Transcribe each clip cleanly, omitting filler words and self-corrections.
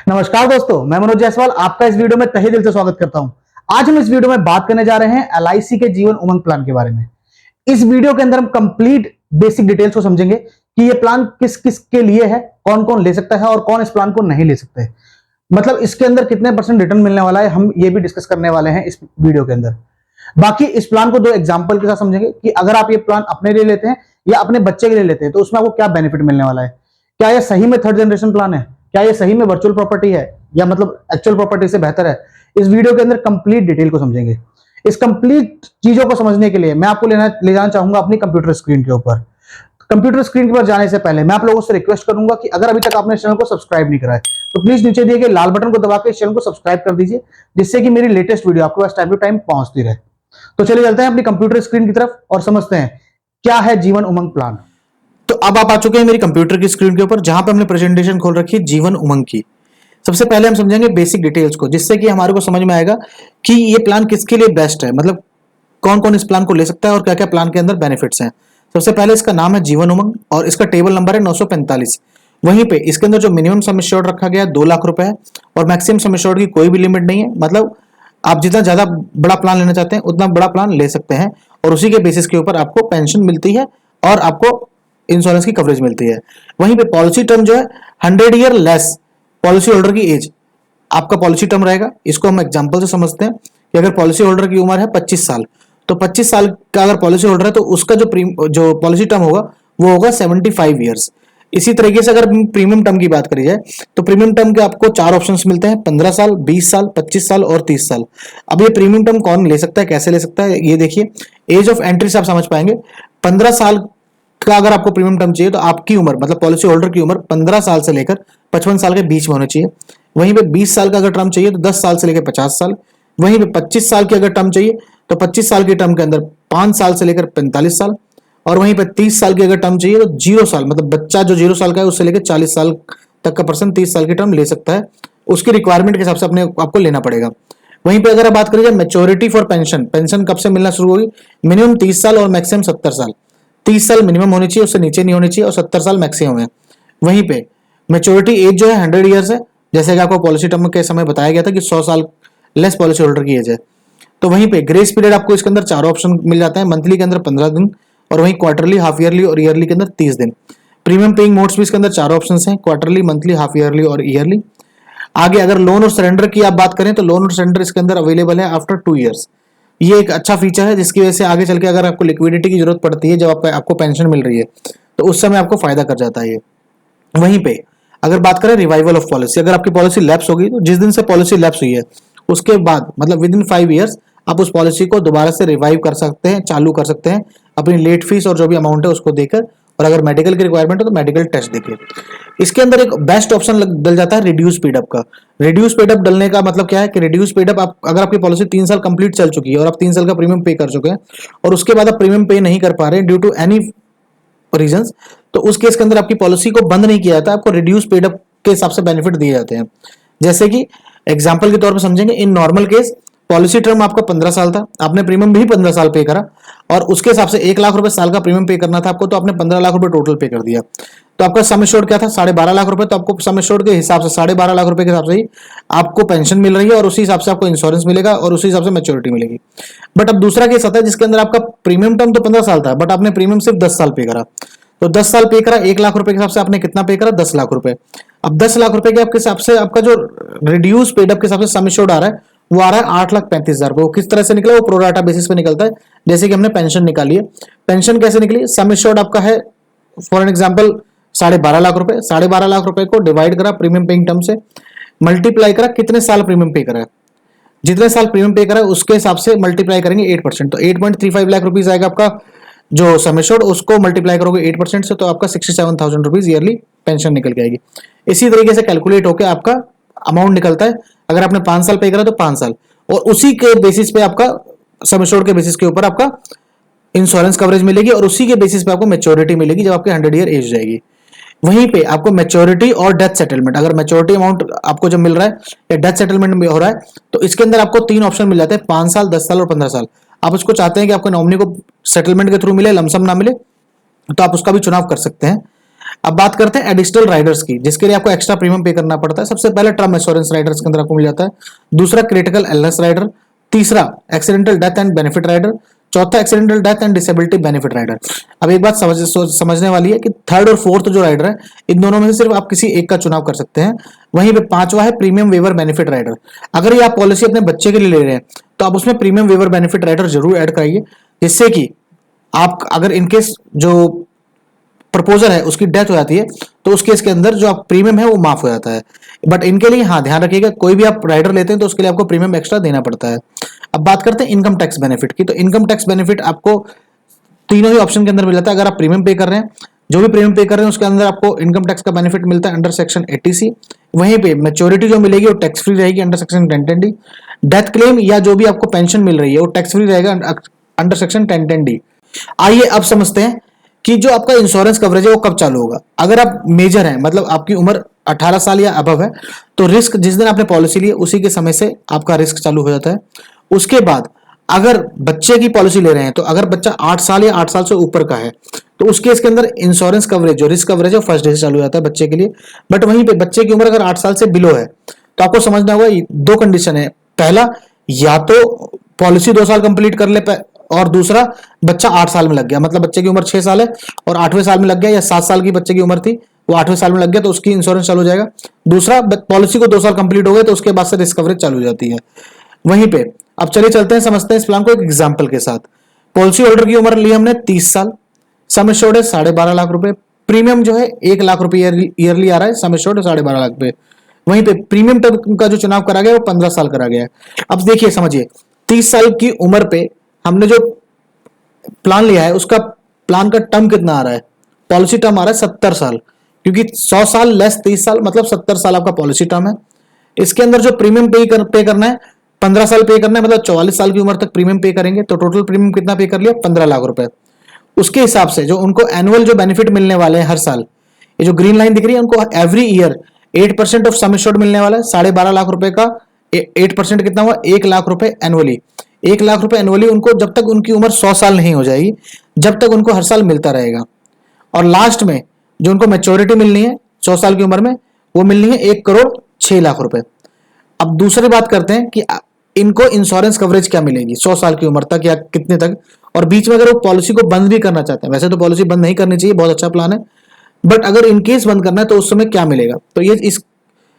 नमस्कार दोस्तों, मैं मनोज जायसवाल आपका इस वीडियो में तहे दिल से स्वागत करता हूं। आज हम इस वीडियो में बात करने जा रहे हैं एलआईसी के जीवन उमंग प्लान के बारे में। इस वीडियो के अंदर हम कंप्लीट बेसिक डिटेल्स को समझेंगे कि ये प्लान किस किस के लिए है, कौन कौन ले सकता है और कौन इस प्लान को नहीं ले सकते। मतलब इसके अंदर कितने परसेंट रिटर्न मिलने वाला है, हम ये भी डिस्कस करने वाले हैं इस वीडियो के अंदर। बाकी इस प्लान को दो एग्जाम्पल के साथ समझेंगे कि अगर आप ये प्लान अपने लिए लेते हैं या अपने बच्चे के लिए लेते हैं तो उसमें आपको क्या बेनिफिट मिलने वाला है। क्या ये सही में थर्ड जनरेशन प्लान है, क्या ये सही में वर्चुअल प्रॉपर्टी है या मतलब एक्चुअल प्रॉपर्टी से बेहतर है। इस वीडियो के अंदर कंप्लीट डिटेल को समझेंगे। इस कंप्लीट चीजों को समझने के लिए मैं आपको ले जाना चाहूंगा अपनी कंप्यूटर स्क्रीन के ऊपर। कंप्यूटर स्क्रीन के ऊपर जाने से पहले मैं आप लोगों से रिक्वेस्ट करूंगा कि अगर अभी तक आपने चैनल को सब्सक्राइब नहीं करा है तो प्लीज नीचे दिए गए लाल बटन को दबा के इस चैनल को सब्सक्राइब कर दीजिए, जिससे कि मेरी लेटेस्ट वीडियो आपके पास टाइम टू टाइम पहुंचती रहे। तो चलिए चलते हैं अपनी कंप्यूटर स्क्रीन की तरफ और समझते हैं क्या है जीवन उमंग प्लान। तो अब आप आ चुके हैं मेरी कंप्यूटर की स्क्रीन के ऊपर, जहां पे हमने प्रेजेंटेशन खोल रखी है जीवन उमंग की। सबसे पहले हम समझेंगे बेसिक डिटेल्स को, जिससे कि हमारे को समझ में आएगा कि ये प्लान किसके लिए बेस्ट है, मतलब कौन कौन इस प्लान को ले सकता है और क्या क्या प्लान के अंदर बेनिफिट्स हैं। सबसे पहले इसका नाम है जीवन उमंग और इसका टेबल नंबर है 945। वहीं पे इसके अंदर जो मिनिमम सम एश्योर्ड रखा गया है 2 लाख रुपए है और मैक्सिमम सम एश्योर्ड की कोई भी लिमिट नहीं है। मतलब आप जितना ज्यादा बड़ा प्लान लेना चाहते हैं उतना बड़ा प्लान ले सकते हैं और उसी के बेसिस के ऊपर आपको पेंशन मिलती है और आपको इंश्योरेंस की कवरेज मिलती है। वहीं पे पॉलिसी टर्म जो है 100 ईयर लेस पॉलिसी होल्डर की एज आपका पॉलिसी टर्म रहेगा। इसको हम एग्जांपल से समझते हैं कि अगर पॉलिसी होल्डर की उम्र है 25 साल, तो 25 साल का अगर पॉलिसी होल्डर है तो उसका जो पॉलिसी टर्म होगा वो होगा 75 ईयर्स। इसी तरीके से अगर प्रीमियम टर्म की बात करी जाए तो प्रीमियम टर्म के आपको 4 ऑप्शंस मिलते हैं, 15 साल, 20 साल, 25 साल और 30 साल। अब ये प्रीमियम टर्म कौन ले सकता है, कैसे ले सकता है, ये देखिए एज ऑफ एंट्री से आप समझ पाएंगे। 15 साल का अगर आपको प्रीमियम टर्म चाहिए तो आपकी उम्र मतलब पॉलिसी होल्डर की उम्र 15 साल से लेकर 55 साल के बीच में होनी चाहिए। वहीं पे 20 साल का अगर टर्म चाहिए तो 10 साल से लेकर 50 साल। वहीं पे 25 साल की अगर टर्म चाहिए तो 25 साल की टर्म के अंदर 5 साल से लेकर 45 साल। और वहीं पे 30 साल की अगर टर्म चाहिए तो 0 साल मतलब बच्चा जो 0 साल का है उससे लेकर 40 साल तक का पर्सन 30 साल की टर्म ले सकता है। उसकी रिक्वायरमेंट के हिसाब से अपने आपको लेना पड़ेगा। वहीं पे अगर बात करें जाए मैच्योरिटी फॉर पेंशन, पेंशन कब से मिलना शुरू होगी, मिनिमम 30 साल और मैक्सिमम 70 साल। 30 साल मिनिमम होनी चाहिए, उससे नीचे नहीं होनी चाहिए और 70 साल मैक्सिमम है। वहीं पे मैच्योरिटी एज जो है 100 ईयर्स है, जैसे कि आपको पॉलिसी टर्म के समय बताया गया था कि 100 साल लेस पॉलिसी होल्डर की एज है। तो वहीं पे ग्रेस पीरियड आपको इसके अंदर 4 ऑप्शन मिल जाते हैं, मंथली के अंदर 15 दिन और वहीं क्वार्टरली, हाफ ईयरली और ईयरली के अंदर 30 दिन। प्रीमियम पेइंग मोड्स भी इसके अंदर 4 ऑप्शन हैं, क्वार्टरली, मंथली, हाफ ईयरली और ईयरली। आगे अगर लोन और सरेंडर की आप बात करें तो लोन और सरेंडर इसके अंदर अवेलेबल है आफ्टर 2 ईयर्स। ये एक अच्छा फीचर है जिसकी वजह से आगे चल के अगर आपको लिक्विडिटी की जरूरत पड़ती है, जब आपको पेंशन मिल रही है तो उस समय आपको फायदा कर जाता है ये। वहीं पे अगर बात करें रिवाइवल ऑफ पॉलिसी, अगर आपकी पॉलिसी लैप्स होगी तो जिस दिन से पॉलिसी लैप्स हुई है उसके बाद मतलब विद इन 5 ईयर्स आप उस पॉलिसी को दोबारा से रिवाइव कर सकते हैं, चालू कर सकते हैं अपनी लेट फीस और जो भी अमाउंट है उसको देकर, और अगर मेडिकल की रिक्वायरमेंट है तो मेडिकल टेस्ट देके। इसके अंदर एक बेस्ट ऑप्शन डल जाता है रिड्यूस स्पीडअप का। रिड्यूस स्पीडअप डलने का मतलब क्या है कि रिड्यूस स्पीडअप आप अगर आपकी पॉलिसी 3 साल कंप्लीट चल चुकी है और आप 3 साल का प्रीमियम पे कर चुके हैं और उसके बाद आप प्रीमियम पे नहीं कर पा रहे ड्यू टू एनी रीजंस, तो उस केस के अंदर आपकी पॉलिसी को बंद नहीं किया जाता, आपको रिड्यूस स्पीडअप के हिसाब से बेनिफिट दिए जाते हैं। जैसे कि एग्जांपल के तौर पर समझेंगे, in normal case policy term आपका 15 साल था, आपने प्रीमियम भी 15 साल पे करा और उसके हिसाब से 1 लाख रुपए साल का प्रीमियम पे करना था आपको, तो आपने 15 लाख रुपए टोटल पे कर दिया। तो आपका सम एश्योर्ड क्या था, 12.5 लाख रुपए। तो आपको सम एश्योर्ड के हिसाब से 12.5 लाख रुपए के हिसाब से ही आपको पेंशन मिल रही है और उसी हिसाब से आपको इंश्योरेंस मिलेगा और उसी हिसाब से मैच्योरिटी मिलेगी। बट अब दूसरा केस आता है जिसके अंदर आपका प्रीमियम टर्म तो 15 साल था बट आपने प्रीमियम सिर्फ 10 साल पे करा। तो 10 साल पे करा, 1 लाख रुपए के हिसाब से आपने कितना पे करा, 10 लाख रुपए। अब 10 लाख रुपए के आपके हिसाब से आपका जो रिड्यूस पेड अप के हिसाब से सम एश्योर्ड आ रहा है वो आ रहा है 8,35,000 रुपए। वो किस तरह से निकला, वो प्रोराटा बेसिस पे निकलता है। जैसे कि हमने पेंशन निकाली है, पेंशन कैसे निकली, सम एश्योर्ड आपका है फॉर एन एग्जांपल 12.5 लाख रुपए। 12.5 लाख रुपए को डिवाइड करा प्रीमियम पेइंग टर्म से, मल्टीप्लाई करा कितने साल प्रीमियम पे करा है, जितने साल प्रीमियम पे करा है उसके हिसाब से मल्टीप्लाई करेंगे 8%, तो 8.35 लाख रुपीज आएगा आपका जो सम एश्योर्ड। उसको मल्टीप्लाई करोगे 8% से तो आपका 67,000 रुपीज ईयरली पेंशन निकल के आएगी। इसी तरीके से कैलकुलेट होकर आपका अमाउंट निकलता है। अगर आपने 5 साल पे करा तो 5 साल, और उसी के बेसिस पे आपका सम एश्योर्ड के बेसिस के ऊपर आपका इंश्योरेंस कवरेज मिलेगी और उसी के बेसिस पे आपको मैच्योरिटी मिलेगी जब आपकी 100 ईयर एज जाएगी। वहीं पे आपको मैच्योरिटी और डेथ सेटलमेंट, अगर मैच्योरिटी अमाउंट आपको जब मिल रहा है या डेथ सेटलमेंट में हो रहा है तो इसके अंदर आपको 3 ऑप्शन मिल जाते हैं, 5 साल, 10 साल और 15 साल। आप उसको चाहते हैं कि आपको नॉमिनी को सेटलमेंट के थ्रू मिले, लमसम ना मिले, तो आप उसका भी चुनाव कर सकते हैं। अब बात करते हैं एडिशनल राइडर्स की, जिसके लिए आपको एक्स्ट्रा प्रीमियम पे करना पड़ता है। सबसे पहले टर्म इंश्योरेंस राइडर्स के अंदर आपको मिल जाता है, दूसरा क्रिटिकल इलनेस राइडर, तीसरा accidental death and benefit rider, चौथा accidental death and disability benefit rider. अब एक बात समझने वाली है कि थर्ड और फोर्थ जो राइडर है, इन दोनों में से सिर्फ आप किसी एक का चुनाव कर सकते हैं। वहीं पे पांचवा है प्रीमियम वेवर बेनिफिट राइडर। अगर ये आप पॉलिसी अपने बच्चे के लिए ले रहे हैं तो आप उसमें प्रीमियम वेवर बेनिफिट राइडर जरूर ऐड कराइए, जिससे कि आप अगर इनकेस जो प्रपोजर है उसकी डेथ हो जाती है तो उस केस के अंदर जो आप प्रीमियम है वो माफ हो जाता है। बट इनके लिए हाँ ध्यान रखिएगा, कोई भी आप राइडर लेते हैं तो उसके लिए आपको प्रीमियम एक्स्ट्रा देना पड़ता है। अब बात करते हैं इनकम टैक्स बेनिफिट की। तो इनकम टैक्स बेनिफिट आपको तीनों ही ऑप्शन के अंदर मिल जाता है। अगर आप प्रीमियम पे कर रहे हैं, जो भी प्रीमियम पे कर रहे हैं उसके अंदर आपको इनकम टैक्स का बेनिफिट मिलता है अंडर सेक्शन 80C। वहीं पे मैच्योरिटी जो मिलेगी वो टैक्स फ्री रहेगी under section 1010D। Death claim या जो भी आपको पेंशन मिल रही है वो टैक्स फ्री रहेगा अंडर सेक्शन 1010D। आइए अब समझते हैं कि जो आपका इंश्योरेंस कवरेज है वो कब चालू होगा। अगर आप मेजर हैं, मतलब आपकी उम्र 18 साल या अबव है, तो रिस्क जिस दिन आपने पॉलिसी ली उसी के समय से आपका रिस्क चालू हो जाता है। उसके बाद अगर बच्चे की पॉलिसी ले रहे हैं, तो अगर बच्चा 8 साल या 8 साल से ऊपर का है तो उस केस के अंदर इंश्योरेंस कवरेज जो रिस्क कवरेज है फर्स्ट डे से चालू हो जाता है बच्चे के लिए। बट वहीं पे बच्चे की उम्र अगर 8 साल से बिलो है तो आपको समझना होगा दो कंडीशन है। पहला, या तो पॉलिसी 2 साल कंप्लीट कर ले, और दूसरा बच्चा 8 साल में लग गया, मतलब बच्चे की उम्र 6 साल है और 8वें साल में लग गया, या 7 साल की बच्चे की उम्र थी वो 8वें साल में लग गया तो उसकी इंश्योरेंस चालू हो जाएगा। दूसरा, पॉलिसी को 2 साल कंप्लीट हो गए तो उसके बाद से रिस्क कवरेज चालू हो जाती है। वहीं पे अब चलिए चलते हैं, समझते हैं इस प्लान को एक एग्जांपल के साथ। पॉलिसी होल्डर की उम्र ली हमने 30 साल, सम एश्योर्ड है 12.5 लाख रुपए, प्रीमियम जो है 1 लाख रुपए ईयरली आ रहा है, सम एश्योर्ड 12.5 लाख पे। वहीं पे प्रीमियम टर्म का जो चुनाव करा गया वो 15 साल करा गया है। अब देखिए समझिए, 30 साल की उम्र पे हमने जो प्लान लिया है उसका प्लान का टर्म कितना आ रहा है, पॉलिसी टर्म आ रहा है 70 साल, क्योंकि 100 साल लेस 30 साल मतलब 70 साल आपका पॉलिसी टर्म है। इसके अंदर जो प्रीमियम पे करना है 15 साल पे करना है, मतलब 44 साल की उम्र तक प्रीमियम पे करेंगे तो टोटल प्रीमियम कितना पे कर लिया, 15 लाख रुपए। उसके हिसाब से जो उनको एनुअल जो बेनिफिट मिलने वाले हैं हर साल, ये जो ग्रीन लाइन दिख रही है उनको every year 8% of sum assured मिलने वाला है। 12.5 लाख रुपए का 8% कितना हुआ, 1 लाख रुपए एनुअली। 1 लाख रुपए एनुअली उनको जब तक उनकी उम्र 100 साल नहीं हो जाएगी, जब तक उनको हर साल मिलता रहेगा। और लास्ट में जो उनको मैच्योरिटी मिलनी है 100 साल की उम्र में, वो मिलनी है 1,06,00,000 रुपए। अब दूसरी बात करते हैं कि इनको इंश्योरेंस कवरेज क्या मिलेगी 100 साल की उम्र तक या कितने तक, और बीच में अगर वो पॉलिसी को बंद भी करना चाहते हैं, वैसे तो पॉलिसी बंद नहीं करनी चाहिए, बहुत अच्छा प्लान है, बट अगर इनकेस बंद करना है तो उस समय क्या मिलेगा। तो ये इस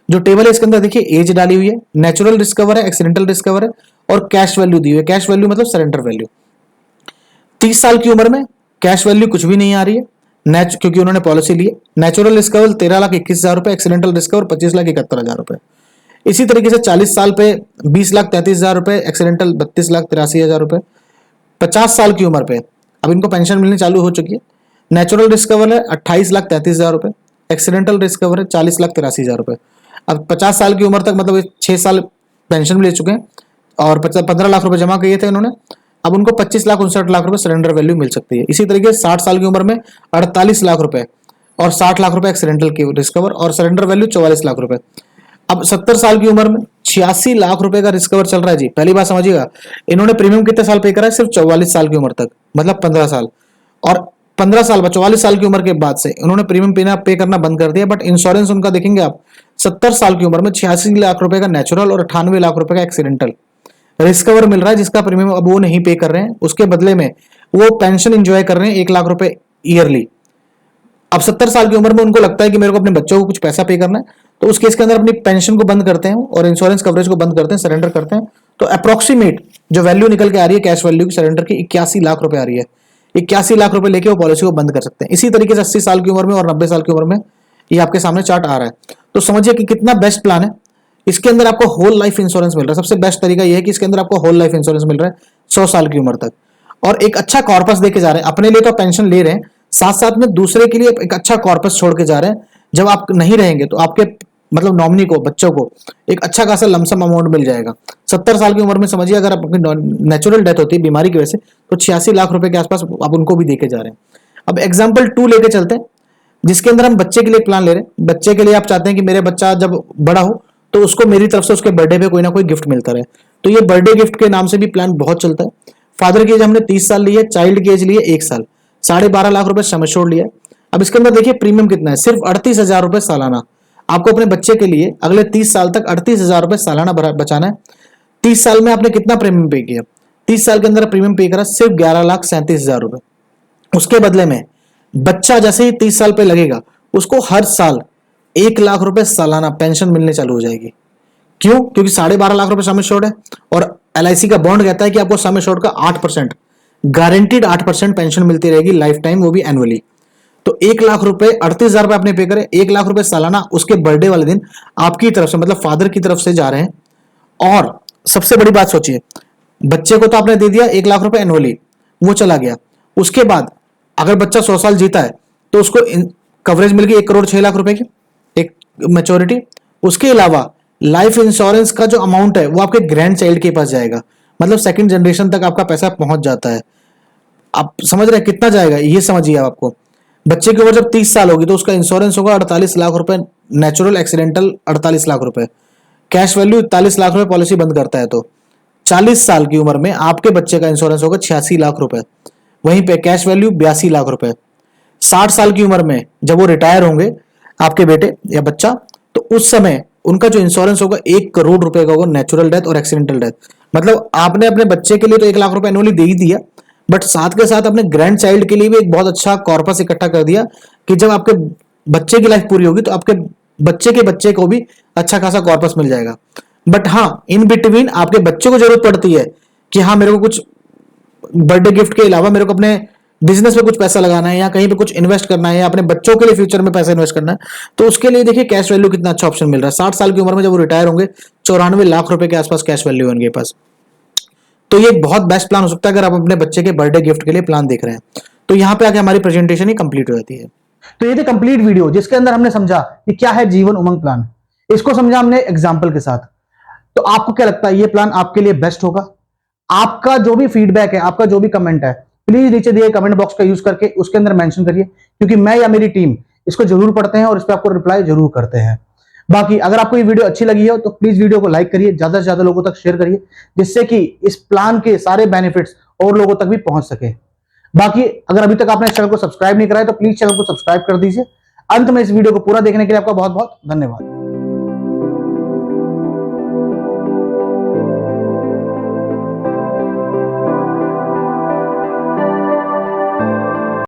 जो टेबल है इसके अंदर देखिए एज डाली हुई है, नेचुरल रिस्क कवर है, एक्सीडेंटल रिस्क कवर है, और कैश वैल्यू दी हुई है। कैश वैल्यू मतलब सरेंडर वैल्यू। 30 साल की उम्र में कैश वैल्यू कुछ भी नहीं आ रही है, क्योंकि उन्होंने पॉलिसी ली है। नेचुरल रिस्क कवर 13,21,000 रुपए, एक्सीडेंटल रिस्क कवर 25,71,000 रुपए। इसी तरीके से 40 साल पे 20,33,000 रुपए, एक्सीडेंटल 32,83,000 रुपए। 50 साल की उम्र पे अब इनको पेंशन मिलनी चालू हो चुकी है। नेचुरल रिस्क कवर है 28,33,000 रुपए, एक्सीडेंटल रिस्क कवर है 40,83,000 रुपए। अब 50 साल की उम्र तक मतलब 6 साल पेंशन ले चुके हैं और 15 लाख रुपए जमा किए थे उन्होंने। अब उनको 25,59,00,000 रुपए सरेंडर वैल्यू मिल सकती है। इसी तरीके से 60 साल की उम्र में 48 लाख रुपए और 60 लाख रुपए एक्सीडेंटल की रिस्क कवर और सरेंडर वैल्यू 44 लाख रुपए। अब 70 साल की उम्र में 86 लाख रुपए का रिस्क कवर चल रहा है जी। पहली बात समझिएगा, इन्होंने प्रीमियम कितने साल पे करा है, सिर्फ 44 साल की उम्र तक, मतलब 15 साल। और 15 साल 44 साल की उम्र के बाद से उन्होंने प्रीमियम पे करना बंद कर दिया। बट इंश्योरेंस उनका देखेंगे आप 70 साल की उम्र में 86 लाख रुपए का नेचुरल और 98 लाख रुपए का एक्सीडेंटल रिस्क कवर मिल रहा है, जिसका प्रीमियम अब वो नहीं पे कर रहे हैं, उसके बदले में वो पेंशन एंजॉय कर रहे हैं 1 लाख रुपए ईयरली। अब 70 साल की उम्र में उनको लगता है कि मेरे को अपने बच्चों को कुछ पैसा पे करना है, तो उस केस के अंदर अपनी पेंशन को बंद करते हैं और इंश्योरेंस कवरेज को बंद करते हैं, सरेंडर करते हैं। तो अप्रोक्सीमेट जो वैल्यू निकल के आ रही है कैश वैल्यू की सरेंडर की 81 लाख रुपए आ रही है। 81 लाख रुपए लेके वो पॉलिसी को बंद कर सकते हैं। इसी तरीके से 80 साल की उम्र में और 90 साल की उम्र में ये आपके सामने चार्ट आ रहा है। तो समझिए कि कितना बेस्ट प्लान है। इसके अंदर आपको होल लाइफ इंश्योरेंस मिल रहा है। सबसे बेस्ट तरीका यह है कि इसके अंदर आपको होल लाइफ इंश्योरेंस मिल रहा है 100 साल की उम्र तक, और एक अच्छा कॉर्पस देके जा रहे हैं। अपने लिए तो पेंशन ले रहे हैं, साथ साथ में दूसरे के लिए एक अच्छा कॉर्पस छोड़ के जा रहे हैं। जब आप नहीं रहेंगे तो आपके मतलब नॉमिनी को, बच्चों को एक अच्छा खासा लमसम अमाउंट मिल जाएगा। 70 साल की उम्र में समझिए अगर अपनी नेचुरल डेथ होती है बीमारी की वजह से, तो 86 लाख रुपए के आसपास आप उनको भी देके जा रहे हैं। अब एग्जाम्पल 2 लेके चलते हैं, जिसके अंदर हम बच्चे के लिए प्लान ले रहे हैं। बच्चे के लिए आप चाहते हैं कि मेरे बच्चा जब बड़ा हो तो उसको मेरी तरफ से उसके बर्थडे पे कोई ना कोई गिफ्ट मिलता रहे, तो ये बर्थडे गिफ्ट के नाम से भी प्लान बहुत चलता है। फादर की एज हमने 30 साल ली है, चाइल्ड की एज ली है 1 साल, 12.5 लाख रुपए सम एश्योर्ड लिया है। अब इसके अंदर देखिए प्रीमियम कितना है, सिर्फ 38,000 रुपए सालाना। आपको अपने बच्चे के लिए अगले 30 साल तक 38,000 रुपए सालाना बचाना है। 30 साल में आपने कितना प्रीमियम पे किया? 30 साल के अंदर प्रीमियम पे करा सिर्फ 11,37,000 रुपए। उसके बदले में बच्चा जैसे ही 30 साल पे लगेगा उसको हर साल 1 लाख रुपए सालाना पेंशन मिलने चालू हो जाएगी। क्यों? क्योंकि 12.5 लाख रुपए सम एश्योर्ड है और LIC का बॉन्ड कहता है कि आपको सम एश्योर्ड का 8% गारंटीड 8% पेंशन मिलती रहेगी लाइफ टाइम, वो भी एनुअली। तो 1 लाख रुपए 38,000 रुपए आपने पे करे, 1 लाख रुपए सालाना उसके बर्थडे वाले दिन आपकी तरफ से मतलब फादर की तरफ से जा रहे हैं। और सबसे बड़ी बात सोचिए, बच्चे को तो आपने दे दिया 1 लाख रुपए एनुअली, वो चला गया। उसके बाद अगर बच्चा 100 साल जीता है तो उसको कवरेज मिल गई 1,06,00,000 रुपए की, एक मैच्योरिटी। उसके अलावा लाइफ इंश्योरेंस का जो अमाउंट है वो आपके ग्रैंड चाइल्ड के पास जाएगा, मतलब सेकंड जनरेशन तक आपका पैसा पहुंच जाता है। आप समझ रहे हैं कितना जाएगा? ये समझिए आपको। बच्चे की उम्र जब 30 साल होगी तो उसका इंश्योरेंस होगा 48 लाख रुपए, नेचुरल एक्सीडेंटल 48 लाख रुपए, कैश वैल्यू 41 लाख रुपए पॉलिसी बंद करता है। तो 40 साल की उम्र में आपके बच्चे का इंश्योरेंस होगा 86 लाख रुपए, वहीं पे कैश वैल्यू 82 लाख रुपए। 60 साल की उम्र में जब वो रिटायर होंगे आपके बेटे या बच्चा, तो उस समय उनका जो इंश्योरेंस होगा 1 करोड़ रुपए का होगा, नेचुरल डेथ और एक्सीडेंटल डेथ। मतलब आपने अपने बच्चे के लिए तो 1 लाख रुपए एनुअली दे ही दिया, बट साथ के साथ अपने ग्रैंड चाइल्ड के लिए भी एक बहुत अच्छा कॉर्पस इकट्ठा कर दिया कि जब आपके बच्चे की लाइफ पूरी होगी तो आपके बच्चे के बच्चे को भी अच्छा खासा कॉर्पस मिल जाएगा। बट हाँ, इन बिटवीन आपके बच्चे को जरूरत पड़ती है कि हाँ मेरे को कुछ बर्थडे गिफ्ट के अलावा मेरे को अपने बिजनेस में कुछ पैसा लगाना है या कहीं पे कुछ इन्वेस्ट करना है या अपने बच्चों के लिए फ्यूचर में पैसा इन्वेस्ट करना है, तो उसके लिए देखिए कैश वैल्यू कितना अच्छा ऑप्शन मिल रहा है। 60 साल की उम्र में जब वो रिटायर होंगे 94 लाख रुपए के आसपास कैश वैल्यू है उनके पास। तो ये एक बहुत बेस्ट प्लान हो सकता है अगर आप अपने बच्चे के बर्थडे गिफ्ट के लिए प्लान देख रहे हैं। तो यहाँ पे आके हमारी प्रेजेंटेशन ही कंप्लीट हो जाती है। तो ये थी कंप्लीट वीडियो जिसके अंदर हमने समझा कि क्या है जीवन उमंग प्लान। इसको समझा हमने एग्जाम्पल के साथ। तो आपको क्या लगता है ये प्लान आपके लिए बेस्ट होगा? आपका जो भी फीडबैक है, आपका जो भी कमेंट है, प्लीज नीचे दिए कमेंट बॉक्स का यूज करके उसके अंदर मेंशन करिए, क्योंकि मैं या मेरी टीम इसको जरूर पढ़ते हैं और इस पर आपको रिप्लाई जरूर करते हैं। बाकी अगर आपको ये वीडियो अच्छी लगी हो तो प्लीज वीडियो को लाइक करिए, ज्यादा से ज्यादा लोगों तक शेयर करिए, जिससे कि इस प्लान के सारे बेनिफिट्स और लोगों तक भी पहुंच सके। बाकी अगर अभी तक आपने इस चैनल को सब्सक्राइब नहीं करा है तो प्लीज चैनल को सब्सक्राइब कर दीजिए। अंत में इस वीडियो को पूरा देखने के लिए आपका बहुत बहुत धन्यवाद।